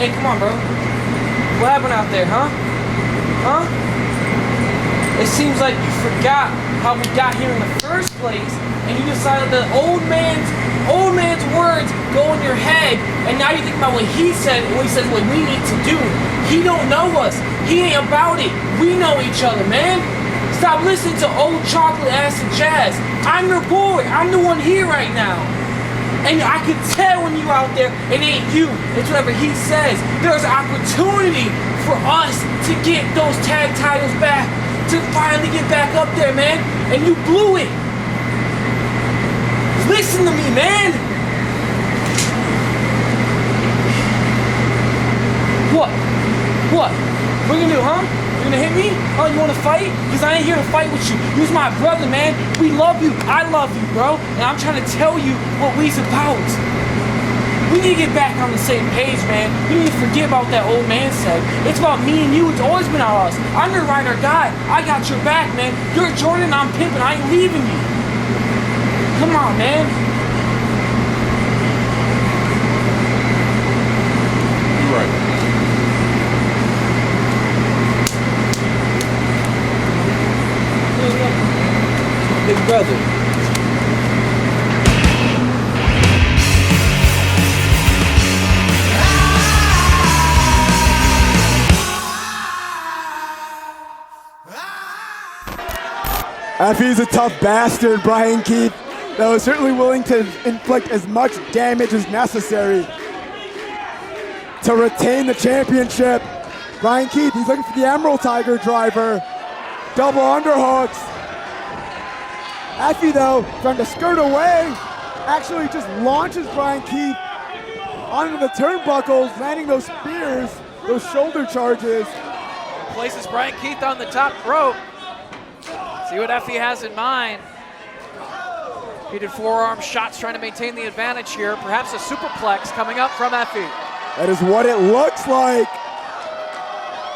Hey, come on, bro. What happened out there, huh? Huh? It seems like you forgot how we got here in the first place, and you decided that old man's words go in your head, and now you think about what he said what we need to do. He don't know us. He ain't about it. We know each other, man. Stop listening to old chocolate acid jazz. I'm your boy. I'm the one here right now. And I can tell when you out there, it ain't you. It's whatever he says. There's an opportunity for us to get those tag titles back, to finally get back up there, man. And you blew it. Listen to me, man. What? What you gonna do, huh? You gonna hit me? Oh, you wanna fight? Because I ain't here to fight with you. You's my brother, man. We love you. I love you, bro. And I'm trying to tell you what we's about. We need to get back on the same page, man. We need to forget about that old man said. It's about me and you. It's always been about us. I'm your ride or die. I got your back, man. You're Jordan, I'm pimping. I ain't leaving you. Come on, man. You're right. Big brother. Effie's a tough bastard, Brian Keith, that was certainly willing to inflict as much damage as necessary to retain the championship. Brian Keith, he's looking for the Emerald Tiger driver. Double underhooks. Effie, though, trying to skirt away, actually just launches Brian Keith onto the turnbuckles, landing those spears, those shoulder charges. Places Brian Keith on the top rope. See what Effie has in mind. Repeated forearm shots trying to maintain the advantage here. Perhaps a superplex coming up from Effie. That is what it looks like.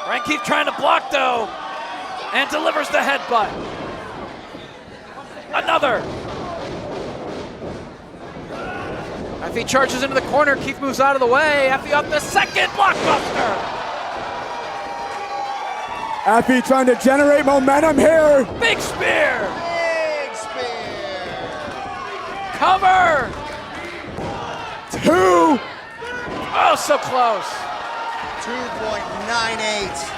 Brian Keith trying to block though, and delivers the headbutt. Another. Effie charges into the corner. Keith moves out of the way. Effie up the second blockbuster. Effie trying to generate momentum here. Big spear. Big spear. Cover. 2. Oh, so close. 2.98.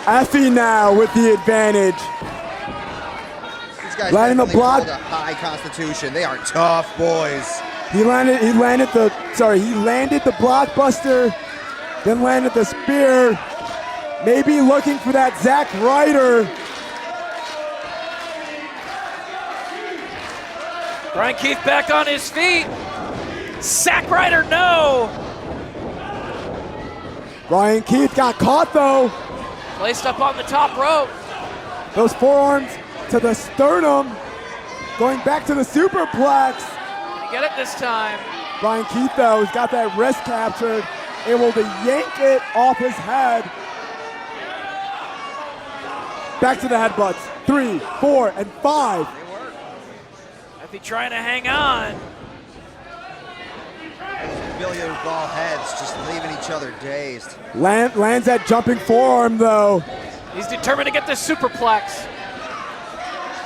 Effie now with the advantage. These guys Landing the definitely block. hold a high constitution. They are tough boys. He landed the blockbuster, then landed the spear. Maybe looking for that Zack Ryder. Brian Keith back on his feet. Zack Ryder, no. Brian Keith got caught though. Placed up on the top rope. Those forearms to the sternum, going back to the superplex. Did he get it this time? Brian Keith though has got that wrist captured, able to yank it off his head. Back to the headbutts. 3, 4, and 5. Effie trying to hang on. Billiard ball heads just leaving each other dazed. Lands that jumping forearm though. He's determined to get this superplex.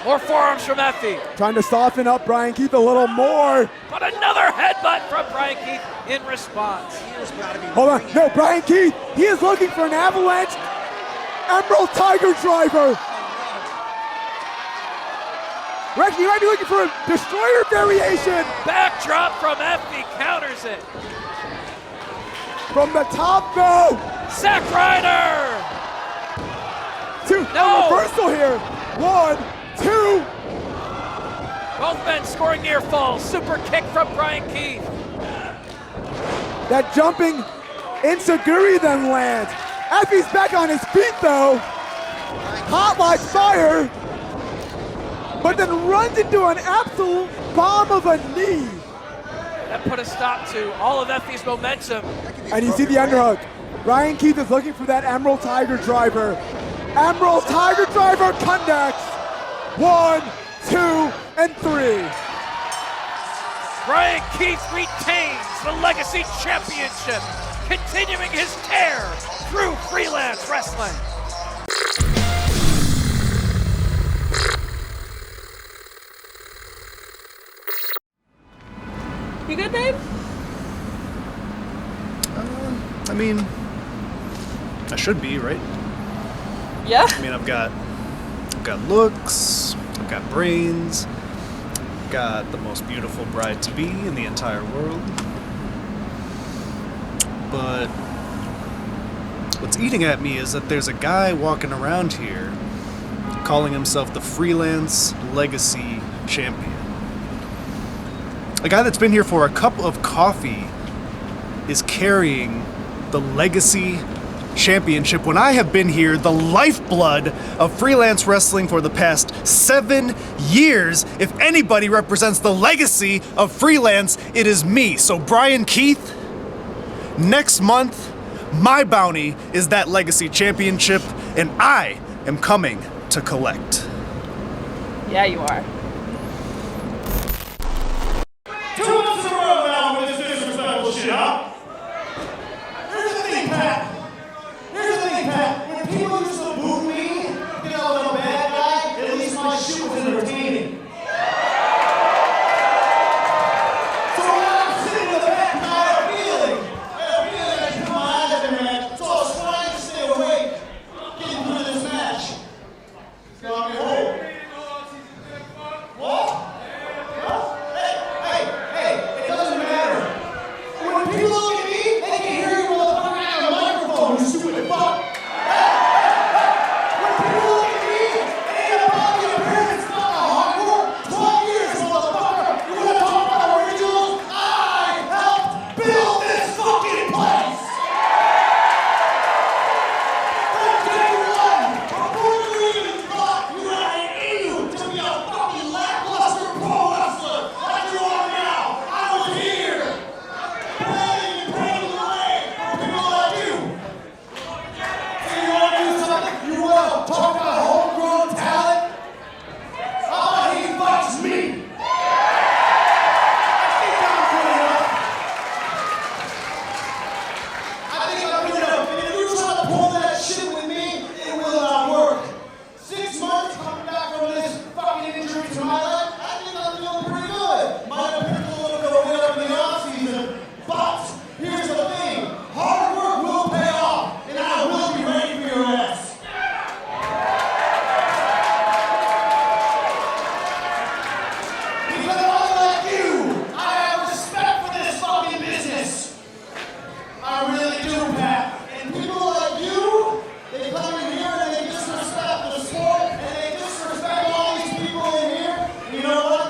More forearms from Effie. Trying to soften up Brian Keith a little more. But another headbutt from Brian Keith in response. Hold on, no, Brian Keith, he is looking for an avalanche Emerald Tiger driver. Rex, he might be looking for a destroyer variation. Backdrop from Effie, counters it. From the top though. Zack Ryder. 2, No. reversal here. 1, 2. Both men scoring near falls. Super kick from Brian Keith. That jumping Insaguri then lands. Effie's back on his feet though. Hot like fire. But then runs into an absolute bomb of a knee. That put a stop to all of Effie's momentum. And you see the underhook. Brian Keith is looking for that Emerald Tiger driver. Emerald Tiger driver connects. 1, 2, and 3. Brian Keith retains the Legacy Championship, continuing his tear through Freelance Wrestling. You good, babe? I mean, I should be, right? Yeah? I mean, I've got looks, I've got brains, I've got the most beautiful bride-to-be in the entire world. But what's eating at me is that there's a guy walking around here calling himself the Freelance Legacy Champion. A guy that's been here for a cup of coffee is carrying the Legacy Championship when I have been here, the lifeblood of freelance wrestling for the past 7 years. If anybody represents the legacy of freelance, it is me. So Brian Keith, next month, my bounty is that Legacy Championship, and I am coming to collect. Yeah, you are. 2 months in a row now with this disrespectful shit, huh? Here's the thing, Pat. When people used to boo me, because I was a bad guy, at least my shit was entertaining. So when I'm sitting in the back, I had a feeling I should put my eyes at the match. So I was trying to stay awake, getting through this match. It's gonna be home. What? Hey, it doesn't matter. When people look at me, they can hear you motherfucking out of a microphone, you stupid fuck. When people look at me, it ain't about the appearance, it's not the hard work. 12 years, motherfucker. You wanna talk about originals? I helped build this fucking place. From day one, before you even thought you had it in you to be a fucking lackluster pro wrestler like you are now, I was here. Paving the way for people like you. So you want to do something? You want to talk about homegrown talent? How about he fights me? I think I'm good enough. And if you try to pull that shit with me, it will not work. 6 months coming back from this fucking injury to my leg, I think I'm feeling pretty good. Might have picked a little bit of weight up in the offseason, but here's the thing. Hard work will pay off, and I will be ready for your ass. Because unlike you, I have respect for this fucking business. I really do, Pat. And people like you, they come in here and they disrespect the sport and they disrespect all these people in here. You know what?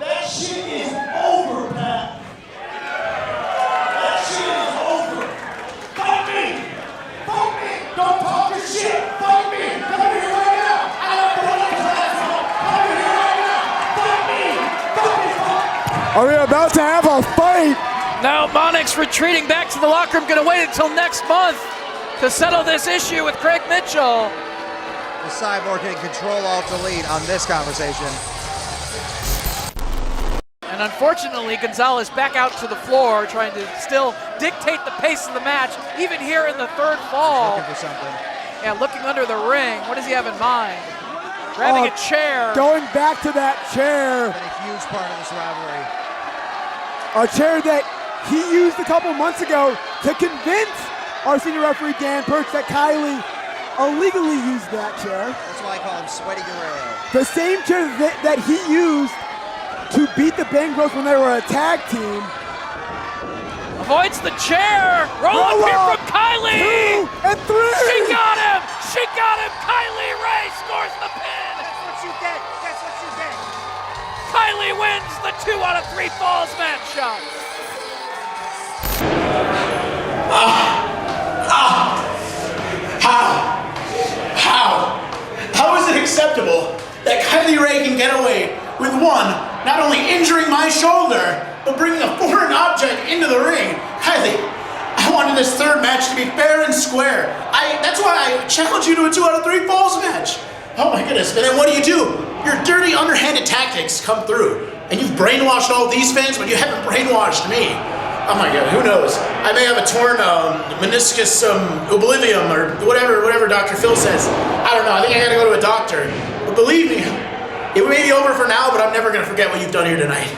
That shit is over, Pat. That shit is over. Fight me! Fight me! Don't talk your shit! Fight me! Come here right now! I don't know what that's on! Come here right now! Fight me! Fight me! Are we about to have a fight? Now Monix retreating back to the locker room, gonna wait until next month to settle this issue with Craig Mitchell. The Cyborg hitting Control-Alt-Delete on this conversation. And unfortunately, Gonzalez back out to the floor, trying to still dictate the pace of the match, even here in the third fall. Looking for something. Yeah, looking under the ring. What does he have in mind? Grabbing a chair. Going back to that chair. Been a huge part of this rivalry. A chair that he used a couple months ago to convince our senior referee Dan Perch that Kylie illegally used that chair. That's why I call him Sweaty Guerrero. The same chair that he used to beat the Bang Bros when they were a tag team. Avoids the chair. Roll up here from Kylie. 2 and 3. She got him. She got him. Kylie Ray scores the pin. That's what you get. That's what you get. Kylie wins the 2 out of 3 falls match shot. How is it acceptable that Kylie Ray can get away with one, not only injuring my shoulder, but bringing a foreign object into the ring? Kylie, I wanted this third match to be fair and square. That's why I challenged you to a 2 out of 3 falls match. Oh my goodness, and then what do? Your dirty underhanded tactics come through. And you've brainwashed all these fans, but you haven't brainwashed me. Oh my God, who knows? I may have a torn meniscus oblivium or whatever Dr. Phil says. I don't know, I think I gotta go to a doctor. But believe me, it may be over for now, but I'm never gonna forget what you've done here tonight.